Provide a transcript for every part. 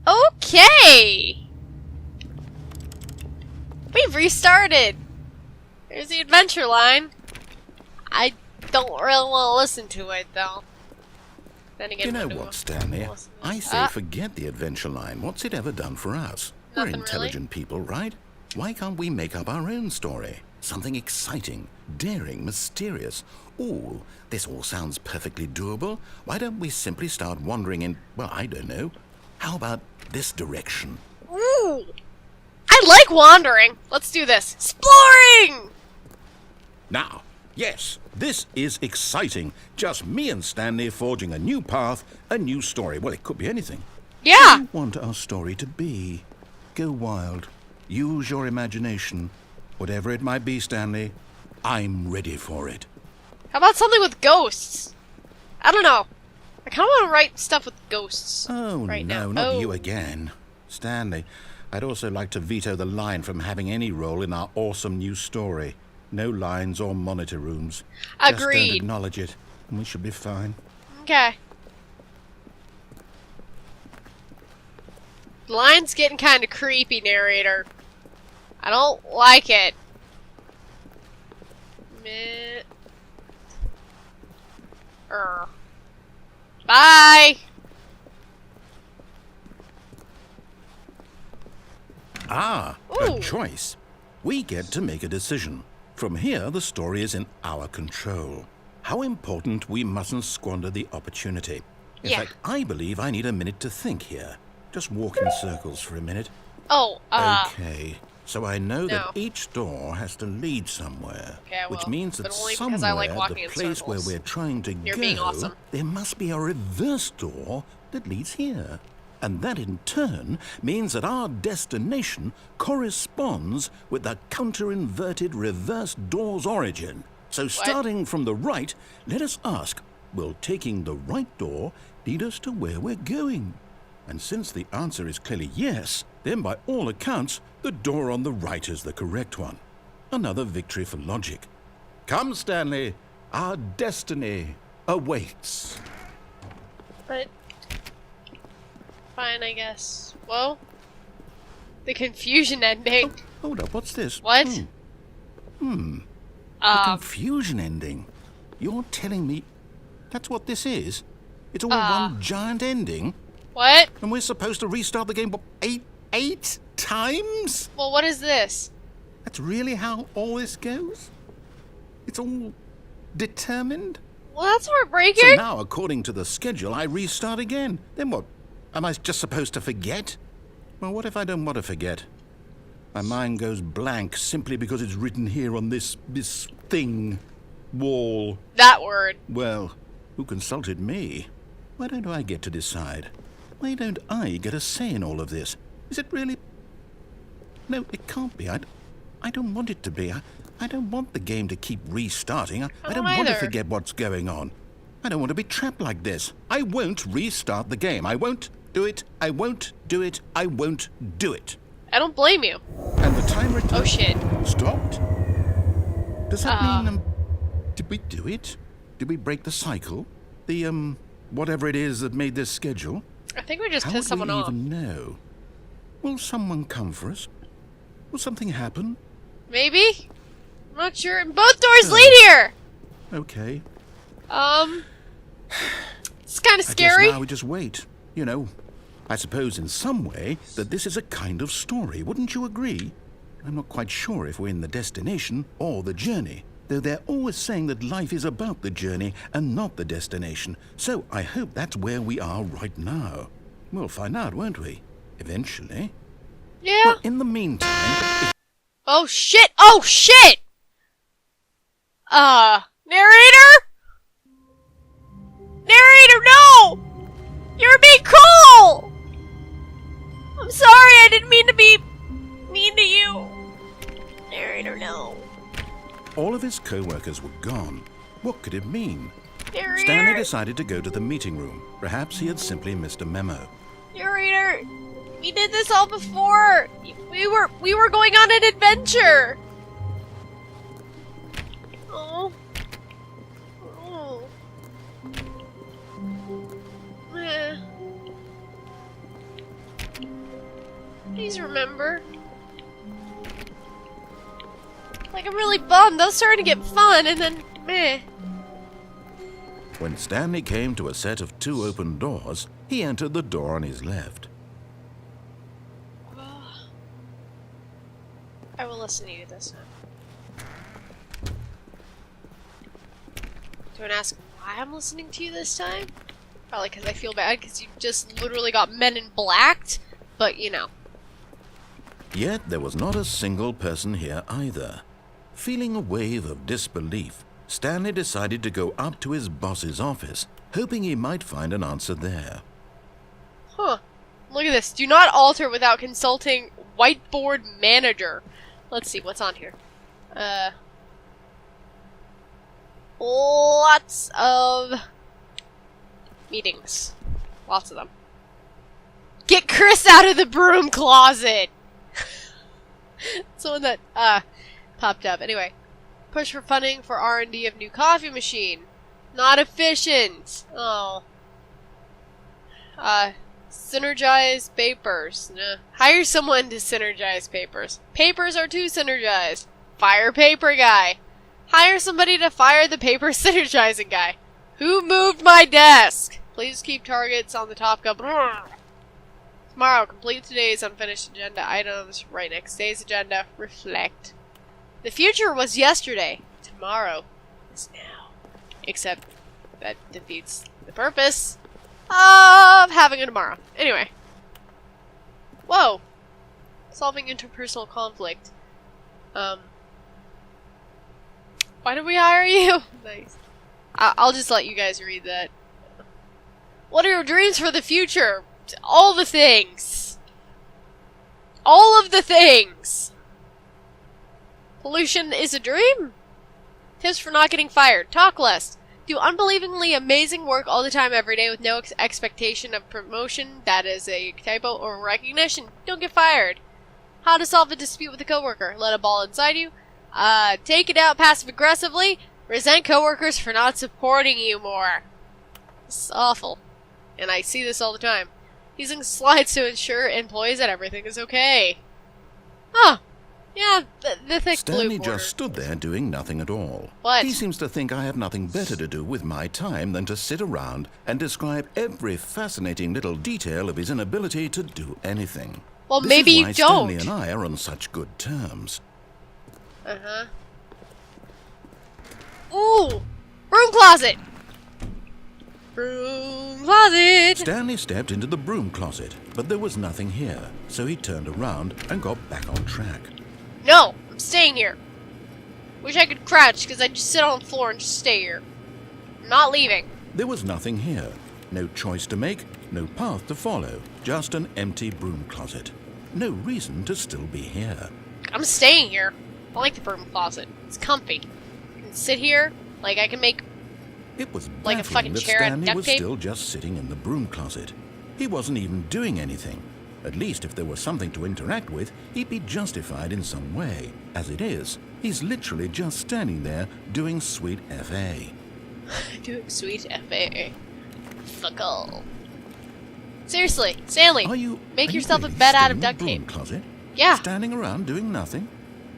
Okay! We've restarted! There's the adventure line. I don't really want to listen to it, though. Then again, you know what, Stanley? I say forget the adventure line. What's it ever done for us? We're intelligent people, right? Why can't we make up our own story? Something exciting, daring, mysterious. Ooh, this all sounds perfectly doable. Why don't we simply start wandering in, well, I don't know. How about this direction? Ooh! I like wandering! Let's do this. Exploring! Now, yes, this is exciting. Just me and Stanley forging a new path, a new story. Well, it could be anything. Yeah! What do you want our story to be? Go wild. Use your imagination. Whatever it might be, Stanley, I'm ready for it. How about something with ghosts? I don't know. I kind of want to write stuff with ghosts. Oh, right no, now. not you again. Stanley, I'd also like to veto the line from having any role in our awesome new story. No lines or monitor rooms. Agreed. Just don't acknowledge it, and we should be fine. Okay. The line's getting kind of creepy, narrator. I don't like it. Meh. Bye! Ah, Ooh. a choice. We get to make a decision. From here, the story is in our control. How important we mustn't squander the opportunity. In fact, I believe I need a minute to think here. Just walk in circles for a minute. Oh, Okay, so I know that each door has to lead somewhere. Okay, which well, means that but only somewhere, because I like walking the in place circles. where we're trying to You're go, being awesome. there must be a reverse door that leads here. And that in turn means that our destination corresponds with the counter-inverted reverse door's origin. So starting from the right, let us ask, will taking the right door lead us to where we're going? And since the answer is clearly yes, then by all accounts, the door on the right is the correct one. Another victory for logic. Come, Stanley, our destiny awaits. but... Fine, I guess. Well... The confusion ending. Oh, hold up, what's this? What? The confusion ending. You're telling me that's what this is? It's all one giant ending? What? And we're supposed to restart the game, what, eight times? Well, what is this? That's really how all this goes? It's all determined? Well, that's heartbreaking. So now, according to the schedule, I restart again. Then what? Am I just supposed to forget? Well, what if I don't want to forget? My mind goes blank simply because it's written here on this thing. Wall. That word. Well, who consulted me? Why don't I get to decide? Why don't I get a say in all of this? Is it really... No, it can't be. I don't want it to be. I don't want the game to keep restarting. I don't want to forget what's going on. I don't want to be trapped like this. I won't restart the game. I won't do it. I won't do it. I won't do it. I don't blame you. And the timer... Oh, shit. Stopped? Does that mean... Did we do it? Did we break the cycle? The, whatever it is that made this schedule? I think we just How pissed would we someone off. even know? Will someone come for us? Will something happen? Maybe? I'm not sure. Both doors lead here! Okay. It's kind of I scary. guess now we just wait. You know, I suppose in some way that this is a kind of story. Wouldn't you agree? I'm not quite sure if we're in the destination or the journey, though they're always saying that life is about the journey and not the destination. So I hope that's where we are right now. We'll find out, won't we? Eventually. Yeah. Well, in the meantime... Oh shit! Oh shit! Narrator? Narrator, no! You're being cruel! I'm sorry, I didn't mean to be mean to you. Narrator, no. All of his co-workers were gone. What could it mean? Narrator! Stanley decided to go to the meeting room. Perhaps he had simply missed a memo. Narrator! We did this all before! We were going on an adventure! Oh. Oh. please remember. Like, I'm really bummed. I was starting to get fun, and then, meh. When Stanley came to a set of 2 open doors, he entered the door on his left. I will listen to you this time. Do you want to ask why I'm listening to you this time? Probably because I feel bad because you just literally got men in blacked, but you know. Yet there was not a single person here either. Feeling a wave of disbelief, Stanley decided to go up to his boss's office, hoping he might find an answer there. Huh. Look at this. Do not alter without consulting whiteboard manager. Let's see, what's on here? Lots of meetings. Lots of them. Get Chris out of the broom closet! Someone that, popped up. Anyway. Push for funding for R&D of new coffee machine. Not efficient! Oh. Synergize papers. Nah. Hire someone to synergize papers. Papers are too synergized. Fire paper guy. Hire somebody to fire the paper synergizing guy. Who moved my desk? Please keep targets on the top cup. Tomorrow, complete today's unfinished agenda items. Write next day's agenda. Reflect. The future was yesterday. Tomorrow is now. Except that defeats the purpose of having a tomorrow. Anyway. Whoa. Solving interpersonal conflict. Why did we hire you? Nice. I'll just let you guys read that. What are your dreams for the future? All the things. All of the things. Pollution is a dream? Tips for not getting fired. Talk less. Do unbelievingly amazing work all the time every day with no expectation of promotion. That is a typo or recognition. Don't get fired. How to solve a dispute with a coworker. Let a ball inside you. Take it out passive aggressively. Resent coworkers for not supporting you more. It's awful. And I see this all the time. Using slides to ensure employees that everything is okay. Huh. Yeah, the thick blue Stanley border. just stood there doing nothing at all. What? He seems to think I have nothing better to do with my time than to sit around and describe every fascinating little detail of his inability to do anything. Well, This maybe is you why don't. Stanley and I are on such good terms. Uh-huh. Ooh! Broom closet! Broom closet! Stanley stepped into the broom closet, but there was nothing here, so he turned around and got back on track. No! I'm staying here. Wish I could crouch, because I'd just sit on the floor and just stay here. I'm not leaving. There was nothing here. No choice to make, no path to follow, just an empty broom closet. No reason to still be here. I'm staying here. I like the broom closet. It's comfy. I can sit here, like I can make... It was Like a baffling fucking that chair out of Stanley duct was tape? still just sitting in the broom closet. He wasn't even doing anything. At least if there was something to interact with, he'd be justified in some way. As it is, he's literally just standing there doing sweet FA. Doing sweet FA. Fuck all. Seriously, Stanley, Are you make are you yourself a really bed out still of in the duct broom tape. closet? Yeah, Standing around doing nothing?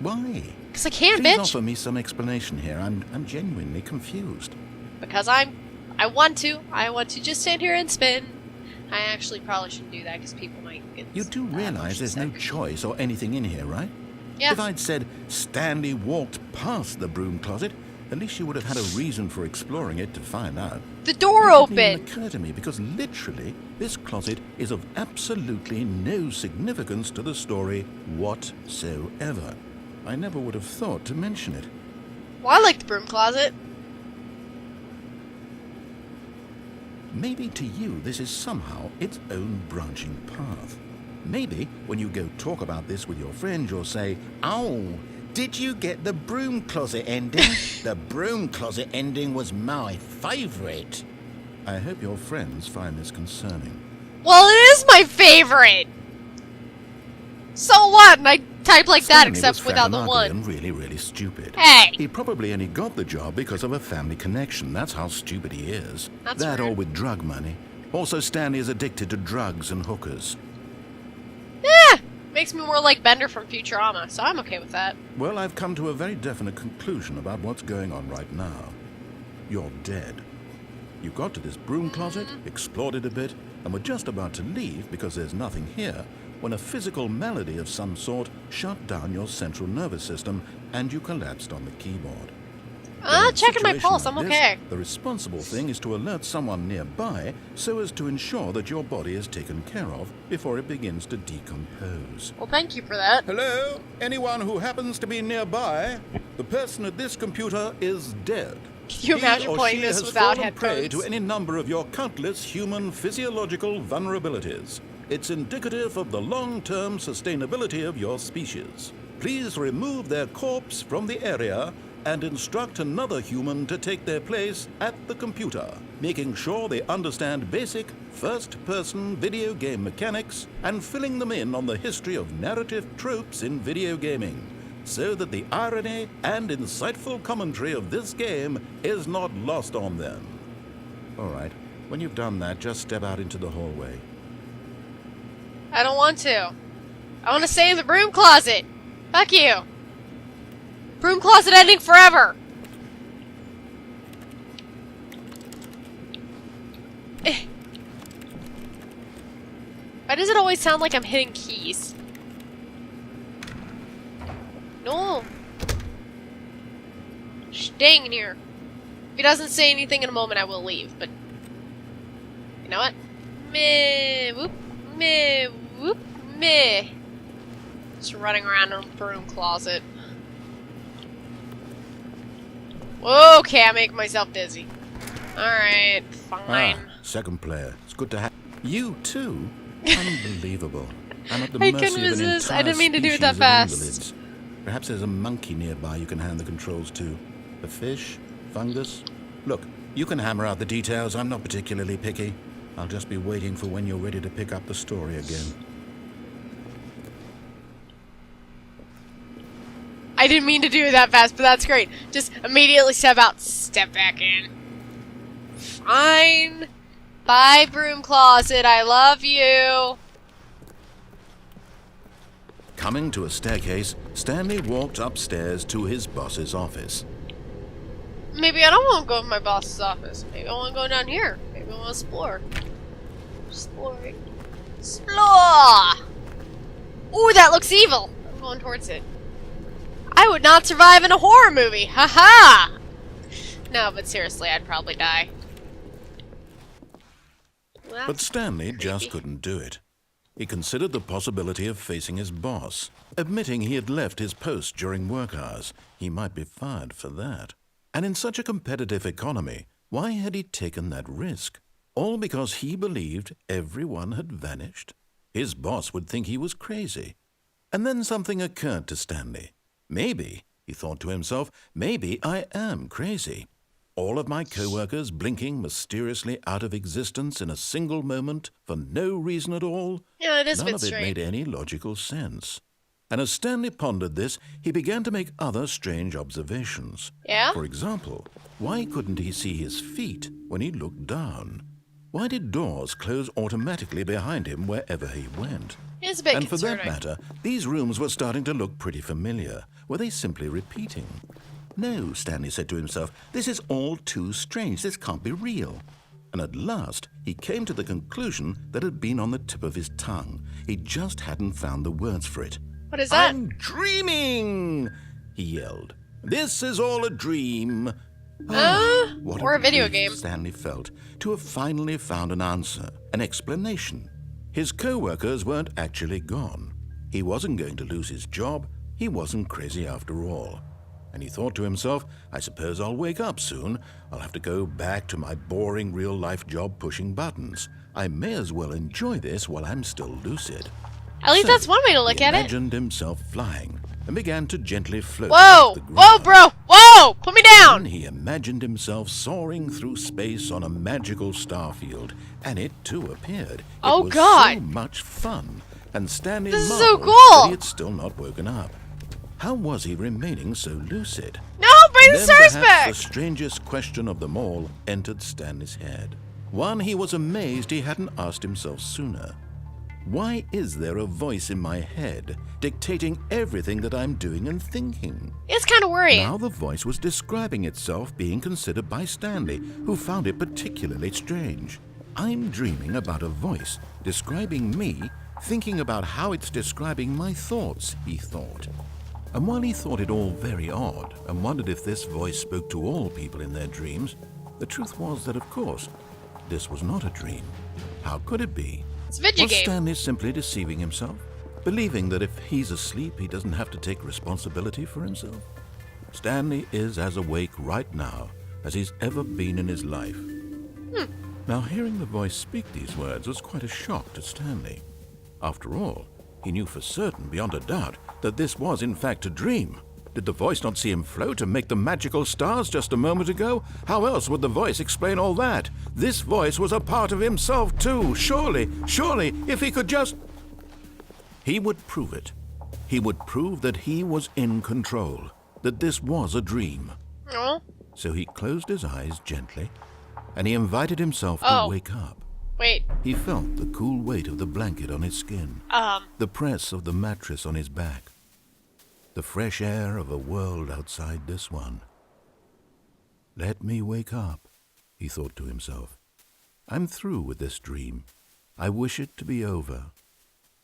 Why? because I can, Please bitch. offer me some explanation here. I'm genuinely confused. Because I want to. I want to just stand here and spin. I actually probably shouldn't do that because people might get... You do realize there's no upset. choice or anything in here, right? Yeah. If I'd said Stanley walked past the broom closet, at least you would have had a reason for exploring it to find out. The door It didn't even opened. occur to me because literally this closet is of absolutely no significance to the story whatsoever. I never would have thought to mention it. Well, I like the broom closet. Maybe to you this is somehow its own branching path. Maybe when you go talk about this with your friends, you'll say, "Oh, did you get the broom closet ending? The broom closet ending was my favourite." I hope your friends find this concerning. Well, it is my favorite. So what? And I type like that Stanley except was without fat the and ugly one. and really, really stupid. Hey. He probably only got the job because of a family connection. That's how stupid he is. That's that rude. or with drug money. Also, Stanley is addicted to drugs and hookers. Eh, Makes me more like Bender from Futurama, so I'm okay with that. Well, I've come to a very definite conclusion about what's going on right now. You're dead. You got to this broom closet, explored it a bit, and were just about to leave because there's nothing here when a physical malady of some sort shut down your central nervous system and you collapsed on the keyboard. Checking my pulse, I'm okay. The responsible thing is to alert someone nearby so as to ensure that your body is taken care of before it begins to decompose. Well, thank you for that. Hello? Anyone who happens to be nearby? The person at this computer is dead. Can you imagine playing this without headphones? Prey to any number of your countless human physiological vulnerabilities. It's indicative of the long-term sustainability of your species. Please remove their corpse from the area and instruct another human to take their place at the computer, making sure they understand basic first-person video game mechanics and filling them in on the history of narrative tropes in video gaming, so that the irony and insightful commentary of this game is not lost on them. All right, when you've done that, just step out into the hallway. I don't want to. I want to stay in the broom closet. Fuck you. Broom closet ending forever. Why does it always sound like I'm hitting keys? No. Staying in here. If he doesn't say anything in a moment, I will leave, but... You know what? Meh, whoop, meh, whoop, meh. Just running around in a broom closet. Okay, I make myself dizzy. Alright, fine. Second player. It's good to have you too. Unbelievable. I'm at the mercy couldn't of an resist. I entire didn't mean to do it species that of fast. invalids. Perhaps there's a monkey nearby you can hand the controls to. A fish? Fungus? Look, you can hammer out the details. I'm not particularly picky. I'll just be waiting for when you're ready to pick up the story again. I didn't mean to do it that fast, but that's great. Just immediately step out, step back in. Fine. Bye, broom closet. I love you. Coming to a staircase, Stanley walked upstairs to his boss's office. Maybe I don't want to go to my boss's office. Maybe I want to go down here. Maybe I want to explore. Exploring. Explore! Ooh, that looks evil. I'm going towards it. I would not survive in a horror movie. Haha! No, but seriously, I'd probably die. Well, But Stanley creepy. just couldn't do it. He considered the possibility of facing his boss, admitting he had left his post during work hours. He might be fired for that. And in such a competitive economy, why had he taken that risk? All because he believed everyone had vanished? His boss would think he was crazy. And then something occurred to Stanley. Maybe, he thought to himself, maybe I am crazy. All of my co-workers blinking mysteriously out of existence in a single moment for no reason at all. Yeah, it is a None bit of it strange. made any logical sense. And as Stanley pondered this, he began to make other strange observations. Yeah? For example, why couldn't he see his feet when he looked down? Why did doors close automatically behind him wherever he went? It's a bit And for concerning. that matter, these rooms were starting to look pretty familiar. Were they simply repeating? No, Stanley said to himself, this is all too strange. This can't be real. And at last, he came to the conclusion that had been on the tip of his tongue. He just hadn't found the words for it. What is that? I'm dreaming, he yelled. This is all a dream. What or a video relief game. Stanley felt to have finally found an answer, an explanation. His co-workers weren't actually gone. He wasn't going to lose his job. He wasn't crazy after all. And he thought to himself, I suppose I'll wake up soon. I'll have to go back to my boring real-life job pushing buttons. I may as well enjoy this while I'm still lucid. At least So, that's one way to look he at it. imagined himself flying and began to gently float Whoa! above the Whoa, ground. bro! Whoa! Put me down! Then he imagined himself soaring through space on a magical starfield, and it too appeared. Oh, it was God. so much fun, and Stanley This is so marveled cool. that he had still not woken up. How was he remaining so lucid? No! Bring the Then stars perhaps back! the strangest question of them all entered Stanley's head. One he was amazed he hadn't asked himself sooner. Why is there a voice in my head dictating everything that I'm doing and thinking? It's kind of worrying. Now the voice was describing itself being considered by Stanley, who found it particularly strange. I'm dreaming about a voice describing me, thinking about how it's describing my thoughts, he thought. And while he thought it all very odd and wondered if this voice spoke to all people in their dreams, the truth was that, of course, this was not a dream. How could it be? It's a video Was game. Stanley simply deceiving himself, believing that if he's asleep, he doesn't have to take responsibility for himself? Stanley is as awake right now as he's ever been in his life. Now, hearing the voice speak these words was quite a shock to Stanley. After all, he knew for certain, beyond a doubt, that this was in fact a dream. Did the voice not see him float and make the magical stars just a moment ago? How else would the voice explain all that? This voice was a part of himself too. Surely, if he could just... He would prove it. He would prove that he was in control, that this was a dream. Oh. So he closed his eyes gently, and he invited himself to wake up. Wait. He felt the cool weight of the blanket on his skin, the press of the mattress on his back, the fresh air of a world outside this one. Let me wake up, he thought to himself. I'm through with this dream. I wish it to be over.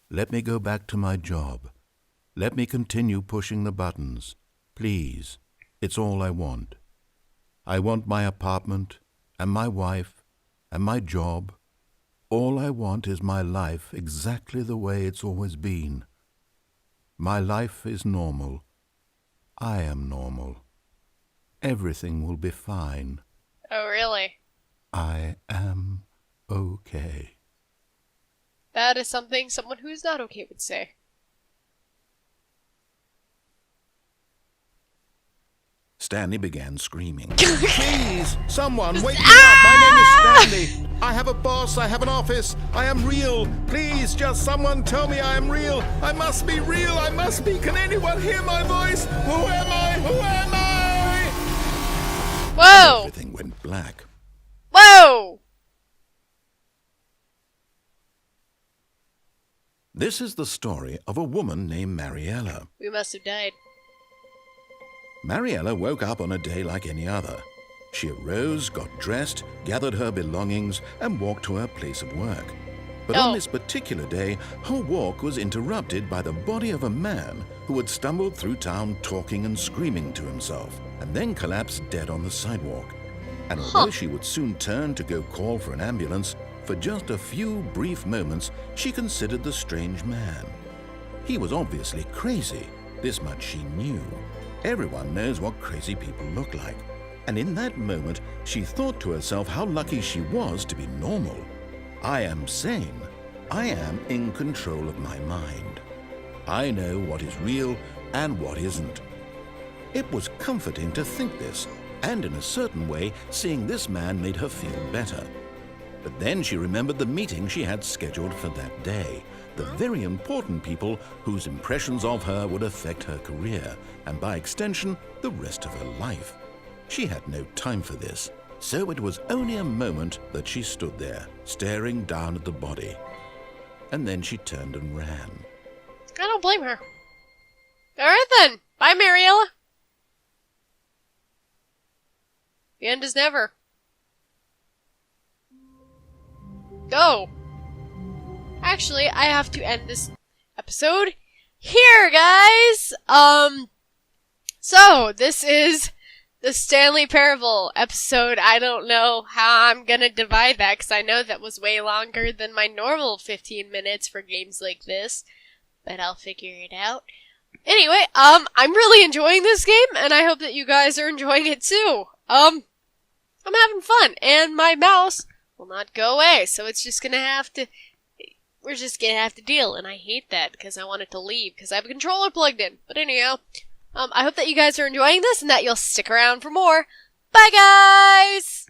Let me go back to my job. Let me continue pushing the buttons. Please, it's all I want. I want my apartment and my wife and my job. All I want is my life exactly the way it's always been. My life is normal. I am normal. Everything will be fine. Oh, really? I am okay. That is something someone who's not okay would say. Stanley began screaming. Please, someone, wake me up. My name is Stanley. I have a boss. I have an office. I am real. Please, just someone tell me I am real. I must be real. I must be. Can anyone hear my voice? Who am I? Who am I? Whoa! Everything went black. Whoa! This is the story of a woman named Mariella. We must have died. Mariella woke up on a day like any other. She arose, got dressed, gathered her belongings, and walked to her place of work. But on this particular day, her walk was interrupted by the body of a man who had stumbled through town talking and screaming to himself, and then collapsed dead on the sidewalk. And although she would soon turn to go call for an ambulance, for just a few brief moments, she considered the strange man. He was obviously crazy. This much she knew. Everyone knows what crazy people look like. And in that moment, she thought to herself how lucky she was to be normal. I am sane. I am in control of my mind. I know what is real and what isn't. It was comforting to think this, and in a certain way, seeing this man made her feel better. But then she remembered the meeting she had scheduled for that day, the very important people whose impressions of her would affect her career, and by extension, the rest of her life. She had no time for this, so it was only a moment that she stood there, staring down at the body. And then she turned and ran. I don't blame her. Alright then. Bye, Mariella. The end is never. Go. Actually, I have to end this episode here, guys. So this is the Stanley Parable episode. I don't know how I'm gonna divide that, because I know that was way longer than my normal 15 minutes for games like this, but I'll figure it out. Anyway, I'm really enjoying this game, and I hope that you guys are enjoying it too. I'm having fun, and my mouse will not go away, so it's just gonna have to, we're just gonna have to deal, and I hate that, because I want it to leave, because I have a controller plugged in. But anyhow, I hope that you guys are enjoying this, and that you'll stick around for more. Bye, guys!